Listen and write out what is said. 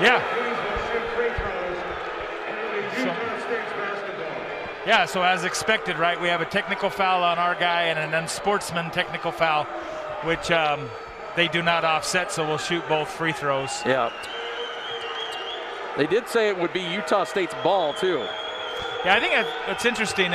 Yeah. Teams will shoot free throws, and it'll be Utah State's basketball. Yeah, so as expected, right, we have a technical foul on our guy and an unsportsman technical foul, which they do not offset, so we'll shoot both free throws. Yeah. They did say it would be Utah State's ball, too. Yeah, I think that's interesting.